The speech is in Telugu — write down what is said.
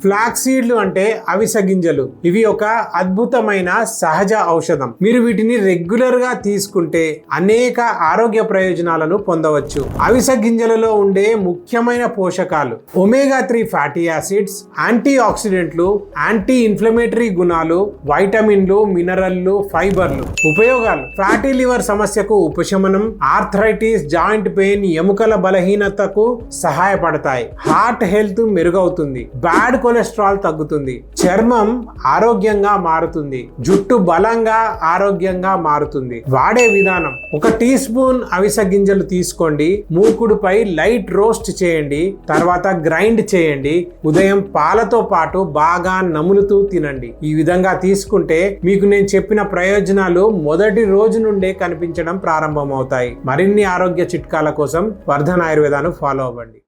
ఫ్లాక్స్ సీడ్లు అంటే అవిసె గింజలు. ఇవి ఒక అద్భుతమైన సహజ ఔషధం. మీరు వీటిని రెగ్యులర్ గా తీసుకుంటే అనేక ఆరోగ్య ప్రయోజనాలను పొందవచ్చు. అవిసె గింజలలో ఉండే ముఖ్యమైన పోషకాలు ఒమేగా 3 ఫ్యాటీ యాసిడ్స్, యాంటీ ఆక్సిడెంట్లు, యాంటీ ఇన్ఫ్లమేటరీ గుణాలు, వైటమిన్లు, మినరల్లు, ఫైబర్లు. ఉపయోగాలు: ఫ్యాటీ లివర్ సమస్యకు ఉపశమనం, ఆర్థరైటిస్, జాయింట్ పెయిన్, ఎముకల బలహీనతకు సహాయపడతాయి. హార్ట్ హెల్త్ మెరుగవుతుంది. బ్యాడ్ కొలెస్ట్రాల్ తగ్గుతుంది. చర్మం ఆరోగ్యంగా మారుతుంది. జుట్టు బలంగా ఆరోగ్యంగా మారుతుంది. వాడే విధానం: 1 టీ స్పూన్ అవిసె గింజలు తీసుకోండి, మూకుడుపై లైట్ రోస్ట్ చేయండి, తర్వాత గ్రైండ్ చేయండి. ఉదయం పాలతో పాటు బాగా నములుతూ తినండి. ఈ విధంగా తీసుకుంటే మీకు నేను చెప్పిన ప్రయోజనాలు మొదటి రోజు నుండే కనిపించడం ప్రారంభమవుతాయి. మరిన్ని ఆరోగ్య చిట్కాల కోసం వర్ధన్ ఆయుర్వేదాను ఫాలో అవ్వండి.